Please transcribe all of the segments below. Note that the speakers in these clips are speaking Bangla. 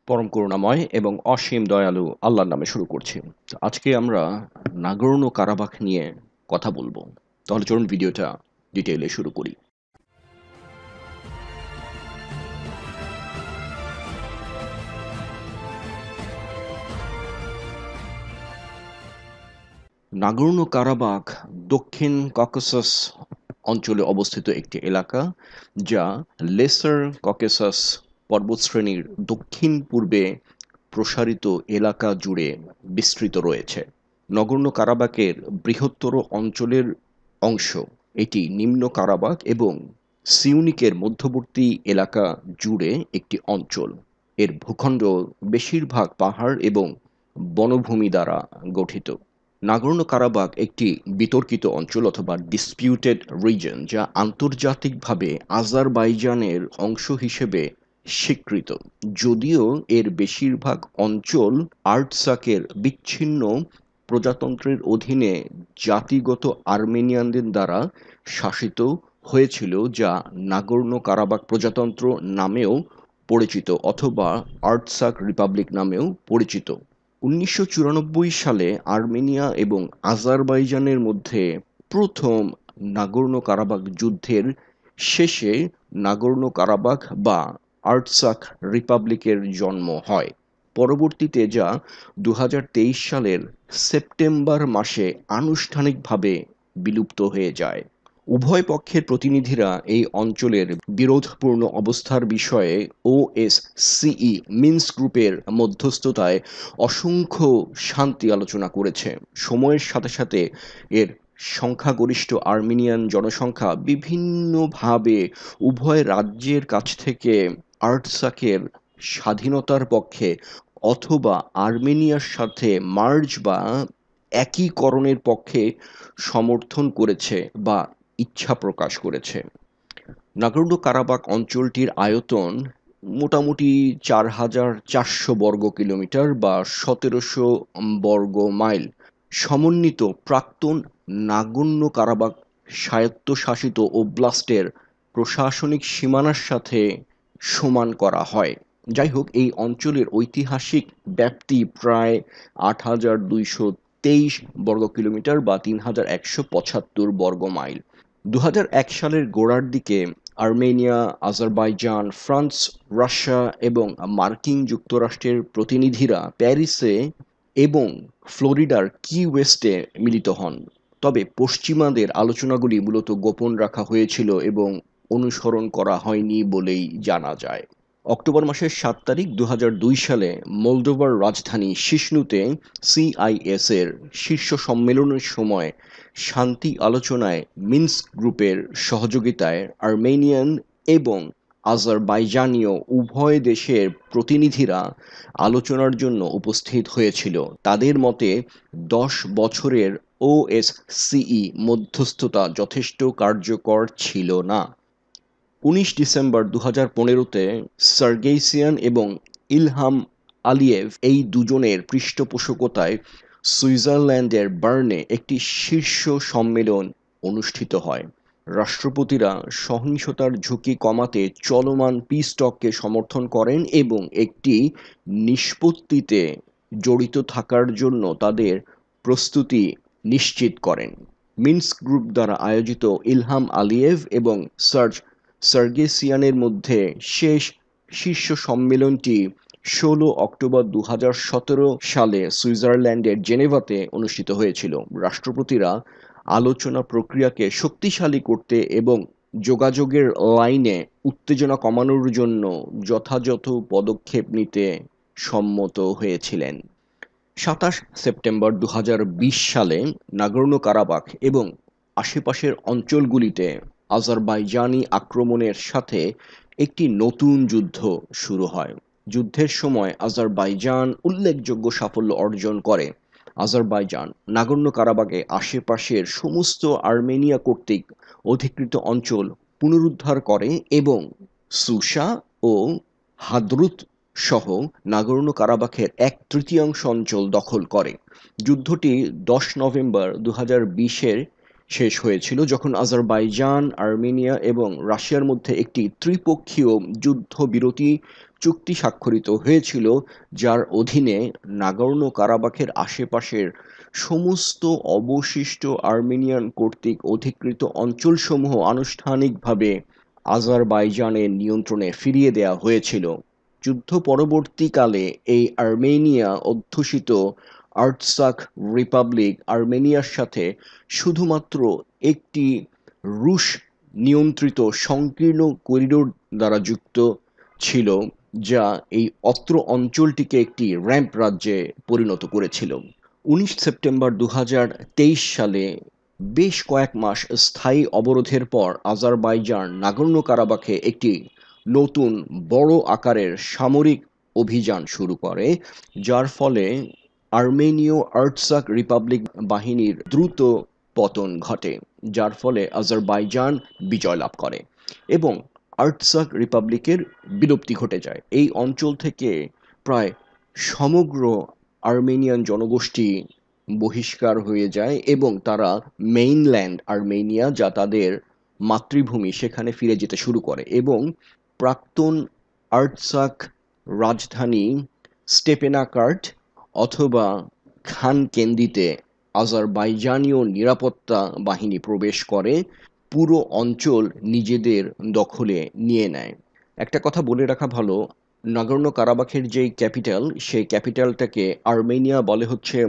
পরম করুণাময় এবং অসীম দয়ালু আল্লাহর নামে শুরু করছি। তো আজকে আমরা নাগর্নো কারাবাখ নিয়ে কথা বলবো। তাহলে চলুন ভিডিওটা ডিটেইলে শুরু করি। নাগর্নো কারাবাখ দক্ষিণ ককেসাস অঞ্চলে অবস্থিত একটি এলাকা, যা লেসার ককেসাস পর্বতশ্রেণীর দক্ষিণ পূর্বে প্রসারিত এলাকা জুড়ে বিস্তৃত রয়েছে। নগর্নো কারাবাখের বৃহত্তর অঞ্চলের অংশ এটি নিম্ন কারাবাখ এবং সিউনিকের মধ্যবর্তী এলাকা জুড়ে একটি অঞ্চল। এর ভূখণ্ড বেশিরভাগ পাহাড় এবং বনভূমি দ্বারা গঠিত। নাগর্নো কারাবাখ একটি বিতর্কিত অঞ্চল অথবা ডিসপিউটেড রিজন, যা আন্তর্জাতিকভাবে আজারবাইজানের অংশ হিসেবে স্বীকৃত, যদিও এর বেশিরভাগ অঞ্চল আর্টসাকের বিচ্ছিন্ন প্রজাতন্ত্রের অধীনে জাতিগত আর্মেনিয়ানদের দ্বারা শাসিত হয়েছিল, যা নাগর্নো কারাবাখ প্রজাতন্ত্র নামেও পরিচিত অথবা আর্টসাক রিপাবলিক নামেও পরিচিত। ১৯৯৪ সালে আর্মেনিয়া এবং আজারবাইজানের মধ্যে প্রথম নাগর্নো কারাবাখ যুদ্ধের শেষে নাগর্নো কারাবাখ বা আর্টসাক রিপাবলিকের জন্ম হয়। পরবর্তীতে যা ২০২৩ সালের সেপ্টেম্বর মাসে আনুষ্ঠানিকভাবে বিলুপ্ত হয়ে যায়। উভয় পক্ষের প্রতিনিধিরা এই অঞ্চলের বিরোধপূর্ণ অবস্থার বিষয়ে ওএসসিই মিনস্ক গ্রুপের মধ্যস্থতায় অসংখ্য শান্তি আলোচনা করেছে। সময়ের সাথে সাথে এর সংখ্যাগরিষ্ঠ আর্মেনিয়ান জনসংখ্যা বিভিন্নভাবে উভয় রাজ্যের কাছ থেকে আর্টসাকের স্বাধীনতার পক্ষে অথবা আর্মেনিয়ার সাথে মার্জ বা একীকরণের পক্ষে সমর্থন করেছে বা ইচ্ছা প্রকাশ করেছে। নাগর্নো কারাবাখ অঞ্চলটির আয়তন মোটামুটি ৪,৪০০ বর্গ কিলোমিটার বা ১৭০০ বর্গ মাইল। সমন্বিত প্রাক্তন নাগর্নো কারাবাখ স্বায়ত্তশাসিত ওব্লাস্টের প্রশাসনিক সীমানার সাথে সমান করা হয়। যাই হোক, এই অঞ্চলের ঐতিহাসিক ব্যাপ্তি প্রায় ৮,২২৩ বর্গ কিলোমিটার বা ৩,১৭৫ বর্গ মাইল। ২০০১ সালের গোড়ার দিকে আর্মেনিয়া, আজারবাইজান, ফ্রান্স, রাশিয়া এবং মার্কিন যুক্তরাষ্ট্রের প্রতিনিধিরা প্যারিসে এবং ফ্লোরিডার কি ওয়েস্টে মিলিত হন। তবে পশ্চিমাদের আলোচনাগুলি মূলত গোপন রাখা হয়েছিল এবং অনুসরণ করা হয়নি বলেই জানা যায়। অক্টোবর মাসের ৭ তারিখ ২০০২ সালে মলদোভার রাজধানী শিশনুতে সিআইএস এর শীর্ষ সম্মেলনের সময় শান্তি আলোচনায় মিনস্ক গ্রুপের সহযোগিতায় আর্মেনিয়ান এবং আজারবাইজানীয় উভয় দেশের প্রতিনিধিরা আলোচনার জন্য উপস্থিত হয়েছিল। তাদের মতে ১০ বছরের ওএসসিই মধ্যস্থতা যথেষ্ট কার্যকর ছিল না। ১৯ ডিসেম্বর ২০১৫-তে সার্গেইসিয়ান এবং ইলহাম আলিয়েভ এই দুজনের পৃষ্ঠপোষকতায় সুইজারল্যান্ডের বার্নে একটি শীর্ষ সম্মেলন অনুষ্ঠিত হয়। রাষ্ট্রপতিরা সহিংসতার ঝুঁকি কমাতে চলমান পিস টককে সমর্থন করেন এবং একটি নিষ্পত্তিতে জড়িত থাকার জন্য তাদের প্রস্তুতি নিশ্চিত করেন। মিনস্ক গ্রুপ দ্বারা আয়োজিত ইলহাম আলিয়েভ এবং সার্গেসিয়ানের মধ্যে শেষ শীর্ষ সম্মেলনটি ১৬ অক্টোবর ২০১৭ সালে সুইজারল্যান্ডের জেনেভাতে অনুষ্ঠিত হয়েছিল। রাষ্ট্রপতিরা আলোচনা প্রক্রিয়াকে শক্তিশালী করতে এবং যোগাযোগের লাইনে উত্তেজনা কমানোর জন্য যথাযথ পদক্ষেপ নিতে সম্মত হয়েছিলেন। ২৭ সেপ্টেম্বর ২০২০ সালে নাগর্নো কারাবাখ এবং আশেপাশের অঞ্চলগুলিতে আজারবাইজানি আক্রমণের সাথে একটি নতুন যুদ্ধ শুরু হয়। যুদ্ধের সময় আজারবাইজান উল্লেখযোগ্য সাফল্য অর্জন করে। আজারবাইজান নাগর্নো কারাবাখে আশেপাশের সমস্ত আর্মেনিয়া কর্তৃক অধিকৃত অঞ্চল পুনরুদ্ধার করে এবং সুসা ও হাদ্রুত সহ নাগর্নো কারাবাখের ১/৩ অঞ্চল দখল করে। যুদ্ধটি ১০ নভেম্বর ২০২০-এর শেষ হয়েছিল, যখন আজারবাইজান, আর্মেনিয়া এবং রাশিয়ার মধ্যে একটি ত্রিপক্ষীয় যুদ্ধবিরতি চুক্তি স্বাক্ষরিত হয়েছিল, যার অধীনে নাগর্নো কারাবাখের আশেপাশের সমস্ত অবশিষ্ট আর্মেনিয়ান কর্তৃক অধিকৃত অঞ্চলসমূহ আনুষ্ঠানিকভাবে আজারবাইজানের নিয়ন্ত্রণে ফিরিয়ে দেওয়া হয়েছিল। যুদ্ধ পরবর্তীকালে এই আর্মেনিয়া অধ্যুষিত আর্টসাখ রিপাবলিক আর্মেনিয়ার সাথে শুধুমাত্র একটি রুশ নিয়ন্ত্রিত সংকীর্ণ করিডোর দ্বারা যুক্ত ছিল, যা এই অত্র অঞ্চলটিকে একটি র্যাম্প রাজ্যে পরিণত করেছিল। 19 সেপ্টেম্বর 2023 সালে বেশ কয়েক মাস স্থায়ী অবরোধের পর আজারবাইজান নাগর্নো কারাবাখে একটি নতুন বড় আকারের সামরিক অভিযান শুরু করে, যার ফলে আর্মেনীয় আর্টসাখ রিপাবলিক বাহিনীর দ্রুত পতন ঘটে, যার ফলে আজারবাইজান বিজয় লাভ করে এবং আর্টসাখ রিপাবলিকের বিলুপ্তি ঘটে যায়। এই অঞ্চল থেকে প্রায় সমগ্র আর্মেনিয়ান জনগোষ্ঠী বহিষ্কার হয়ে যায় এবং তারা মেইনল্যান্ড আর্মেনিয়া, যা তাদের মাতৃভূমি, সেখানে ফিরে যেতে শুরু করে এবং প্রাক্তন আর্টসাখ রাজধানী স্টেপেনাকার্ট অথবা খানকেন্দিতে আজারবাইজানীয় নিরাপত্তা বাহিনী প্রবেশ করে পুরো অঞ্চল নিজেদের দখলে নিয়ে নেয়। একটা কথা বলে রাখা ভালো, নাগর্নো কারাবাখের যেই ক্যাপিটাল, সেই ক্যাপিটালটাকে আর্মেনিয়া বলে হচ্ছে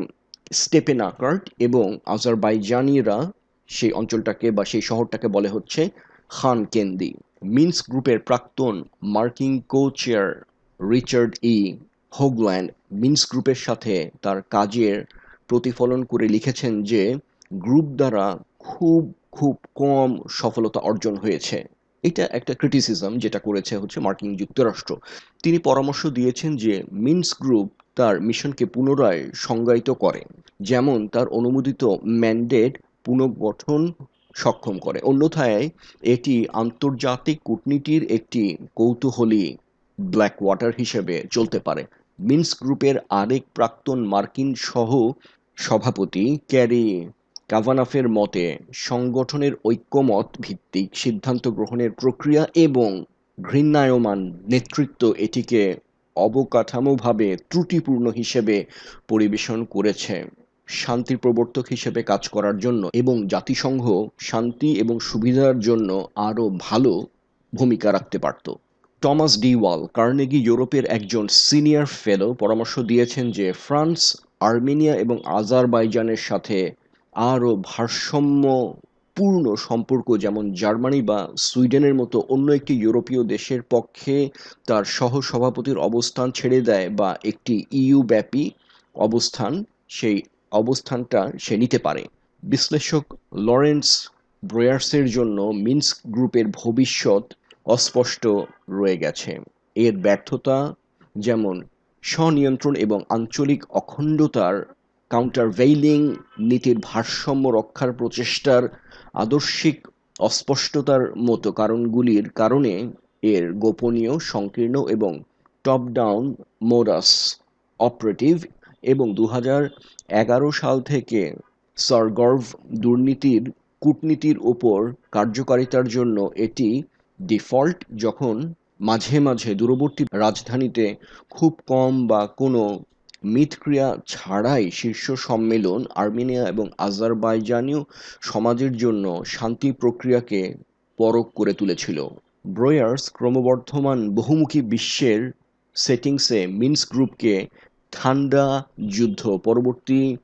স্টেপেনাকার্ট এবং আজারবাইজানিরা সেই অঞ্চলটাকে বা সেই শহরটাকে বলে হচ্ছে খানকেন্দি। মিনস্ক গ্রুপের প্রাক্তন মার্কিন কো-চেয়ার রিচার্ড ই হোগল্যান্ড মিনস্ক গ্রুপের সাথে তার কাজের প্রতিফলন করে লিখেছেন যে গ্রুপ দ্বারা খুব খুব কম সফলতা অর্জন হয়েছে। এটা একটা ক্রিটিসিজম যেটা করেছে হচ্ছে মার্কিন যুক্তরাষ্ট্র। তিনি পরামর্শ দিয়েছেন যে মিনস্ক গ্রুপ তার মিশনকে পুনরায় সংজ্ঞায়িত করে, যেমন তার অনুমোদিত ম্যান্ডেট পুনর্গঠন সক্ষম করে, অন্যথায় এটি আন্তর্জাতিক কূটনীতির একটি কৌতূহলী ব্ল্যাক ওয়াটার হিসেবে চলতে পারে। মিনস্ক গ্রুপের আরেক প্রাক্তন মার্কিন সহ সভাপতি ক্যারি কাভানাফের মতে সংগঠনের ঐক্যমত ভিত্তিক সিদ্ধান্ত গ্রহণের প্রক্রিয়া এবং ঘৃণায়মান নেতৃত্ব এটিকে অবকাঠামোভাবে ত্রুটিপূর্ণ হিসেবে পরিবেশন করেছে শান্তি প্রবর্তক হিসেবে কাজ করার জন্য এবং জাতিসংঘ শান্তি এবং সুবিধার জন্য আরও ভালো ভূমিকা রাখতে পারত। টমাস ডি ওয়াল, কার্নেগি ইউরোপের একজন সিনিয়র ফেলো, পরামর্শ দিয়েছেন যে ফ্রান্স আর্মেনিয়া এবং আজারবাইজানের সাথে আরও ভারসাম্যপূর্ণ সম্পর্ক, যেমন জার্মানি বা সুইডেনের মতো অন্য একটি ইউরোপীয় দেশের পক্ষে তার সহ-সভাপতির অবস্থান ছেড়ে দেয় বা একটি ইইউ ব্যাপী অবস্থান, সেই অবস্থানটা সে নিতে পারে। বিশ্লেষক লরেন্স ব্রয়ার্সের জন্য মিনস্ক গ্রুপের ভবিষ্যৎ অস্পষ্ট রয়ে গেছে। এর ব্যর্থতা, যেমন স্বনিয়ন্ত্রণ এবং আঞ্চলিক অখণ্ডতার কাউন্টারভেইলিং নীতির ভারসাম্য রক্ষার প্রচেষ্টার আদর্শিক অস্পষ্টতার মতো কারণগুলির কারণে এর গোপনীয়, সংকীর্ণ এবং টপ ডাউন মোডাস অপারেটিভ এবং 2011 সাল থেকে সারগর্ভ দুর্নীতির কূটনীতির ওপর কার্যকারিতার জন্য এটি ডিফল্ট, যখন মাঝে মাঝে দূরবর্তী রাজধানীতে খুব কম বা কোনো মিথক্রিয়া ছাড়াই শীর্ষ সম্মেলন আর্মেনিয়া এবং আজারবাইজানীয় সমাজের জন্য শান্তি প্রক্রিয়াকে পরখ করে তুলেছিল। ব্রয়ার্স ক্রমবর্ধমান বহুমুখী বিশ্বের সেটিংসে মিনস্ক গ্রুপকে ঠান্ডা যুদ্ধ পরবর্তী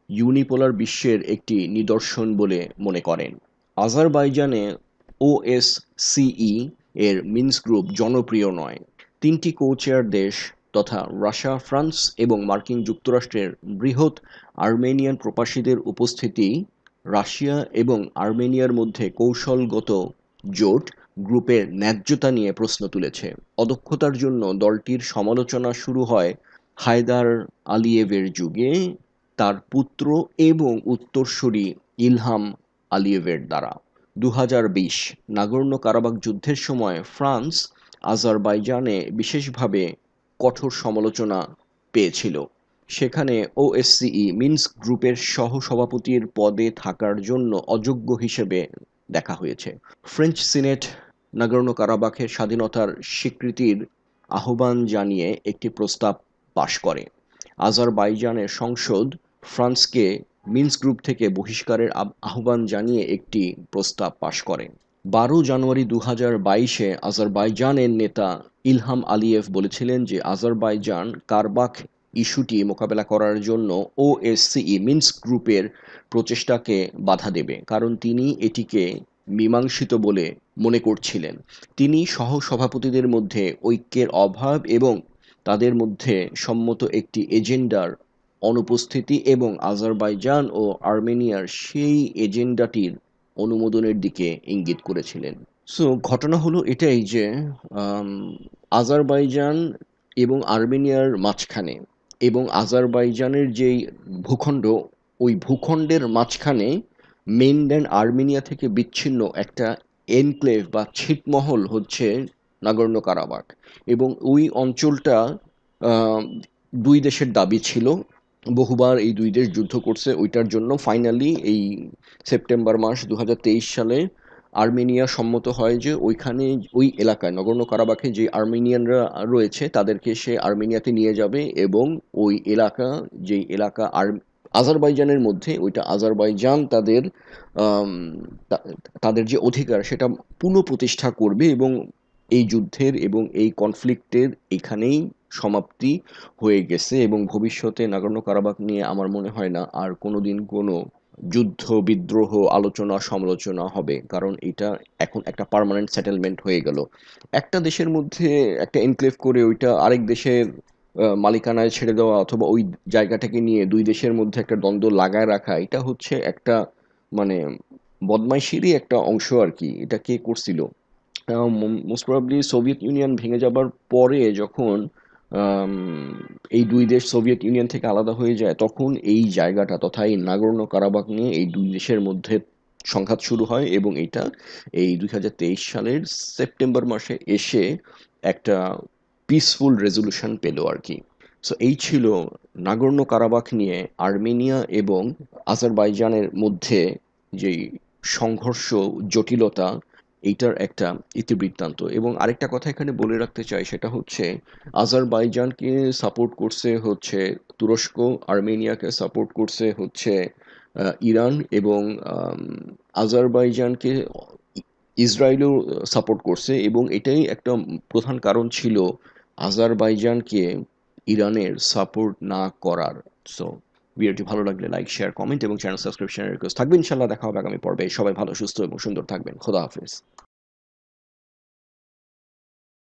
ইউনিপোলার বিশ্বের একটি নিদর্শন বলে মনে করেন। আজারবাইজানে ওএসসিই এর মিনস্ক গ্রুপ জনপ্রিয় নয়। তিনটি কো-চেয়ার দেশ তথা রাশিয়া, ফ্রান্স এবং মার্কিন যুক্তরাষ্ট্রের বৃহৎ আর্মেনিয়ান প্রবাসীদের উপস্থিতি রাশিয়া এবং আর্মেনিয়ার মধ্যে কৌশলগত জোট গ্রুপের ন্যায্যতা নিয়ে প্রশ্ন তুলেছে। অদক্ষতার জন্য দলটির সমালোচনা শুরু হয় হায়দার আলিয়েভের যুগে তার পুত্র এবং উত্তরসূরি ইলহাম আলিয়েভের দ্বারা। 2020 নাগর্নো কারাবাখ যুদ্ধের সময় ফ্রান্স আজারবাইজানে বিশেষভাবে কঠোর সমালোচনা পেয়েছিল। সেখানে ওএসসিই মিনস্ক গ্রুপের সহ-সভাপতির পদে থাকার জন্য অযোগ্য হিসেবে দেখা হয়েছে। ফ্রেঞ্চ সিনেট নাগর্নো কারাবাখের স্বাধীনতার স্বীকৃতির আহ্বান জানিয়ে একটি প্রস্তাব পাশ করে। আজারবাইজানের সংসদ ফ্রান্সকে মিন্স্ক গ্রুপ থেকে বহিষ্কারের আহ্বান জানিয়ে একটি প্রস্তাব পাশ করে। 12 জানুয়ারি 2022-এ আজারবাইজানের নেতা ইলহাম আলিয়েভ বলেছিলেন যে আজারবাইজান কারবাখ ইস্যুটি মোকাবেলা করার জন্য ওএসসিই মিন্স্ক গ্রুপের প্রচেষ্টাকে বাধা দেবে, কারণ তিনি এটিকে মীমাংসিত বলে মনে করছিলেন। তিনি সহ-সভাপতিদের মধ্যে ঐক্যের অভাব এবং তাদের মধ্যে সম্মত একটি এজেন্ডার অনুপস্থিতি এবং আজারবাইজান ও আর্মেনিয়ার সেই এজেন্ডাটির অনুমোদনের দিকে ইঙ্গিত করেছিলেন। সো ঘটনা হলো এটাই যে আম, আজারবাইজান এবং আর্মেনিয়ার মাঝখানে এবং আজারবাইজানের যেই ভূখণ্ড, ওই ভূখণ্ডের মাঝখানে মেইনল্যান্ড আর্মেনিয়া থেকে বিচ্ছিন্ন একটা এনক্লেভ বা ছিটমহল হচ্ছে নাগর্নো কারাবাখ। এবং ওই অঞ্চলটা আহ, দুই দেশের দাবি ছিল, বহুবার এই দুই দেশ যুদ্ধ করছে ওইটার জন্য। ফাইনালি এই সেপ্টেম্বর মাস 2023 সালে আর্মেনিয়া সম্মত হয় যে ওইখানে, ওই এলাকায় নগর্নো কারাবাখে যে আর্মেনিয়ানরা রয়েছে তাদেরকে সে আর্মেনিয়াতে নিয়ে যাবে এবং ওই এলাকা, যেই এলাকা আজারবাইজানের মধ্যে, ওইটা আজারবাইজান তাদের আম, তা- তাদের যে অধিকার সেটা পুনঃপ্রতিষ্ঠা করবে এবং এই যুদ্ধের এবং এই কনফ্লিক্টের এখানেই সমাপ্তি হয়ে গেছে। এবং ভবিষ্যতে নাগর্নো কারাবাখ নিয়ে আমার মনে হয় না আর কোনোদিন কোনো যুদ্ধ বিদ্রোহ আলোচনা সমালোচনা হবে, কারণ এটা এখন একটা পার্মানেন্ট সেটেলমেন্ট হয়ে গেল। একটা দেশের মধ্যে একটা এনক্লেভ করে ওইটা আরেক দেশের মালিকানায় ছেড়ে দেওয়া অথবা ওই জায়গাটাকে নিয়ে দুই দেশের মধ্যে একটা দ্বন্দ্ব লাগায় রাখা, এটা হচ্ছে একটা মানে বদমাইশিরই একটা অংশ আর কি। এটা কে করছিল? মোস্ট প্রবাবলি সোভিয়েত ইউনিয়ন ভেঙে যাবার পরে যখন আম, এই দুই দেশ সোভিয়েত ইউনিয়ন থেকে আলাদা হয়ে যায়, তখন এই জায়গাটা তথা এই নাগর্নো কারাবাখ নিয়ে এই দুই দেশের মধ্যে সংঘাত শুরু হয় এবং এটা এই 2023 সালের সেপ্টেম্বর মাসে এসে একটা পিসফুল রেজলিউশন পেল আর কি। সো এই ছিল নাগর্নো কারাবাখ নিয়ে আর্মেনিয়া এবং আজারবাইজানের মধ্যে যেই সংঘর্ষ, জটিলতা, এইটার একটা ইতিবৃত্তান্ত। এবং আরেকটা কথা এখানে বলে রাখতে চাই, সেটা হচ্ছে আজারবাইজানকে সাপোর্ট করছে হচ্ছে তুরস্ক, আর্মেনিয়াকে সাপোর্ট করছে হচ্ছে ইরান এবং আম, আজারবাইজানকে ইসরায়েলও সাপোর্ট করছে। এবং এটাই একটা প্রধান কারণ ছিল আজারবাইজানকে ইরানের সাপোর্ট না করার। সো ভিডিওটি ভালো লাগলে লাইক, শেয়ার, কমেন্ট এবং চ্যানেল সাবস্ক্রিপশনের রিকোয়েস্ট থাকবে। ইনশাল্লাহ দেখা হবে আগামী পর্বে। সবাই ভালো, সুস্থ এবং সুন্দর থাকবেন। খোদা হাফেজ।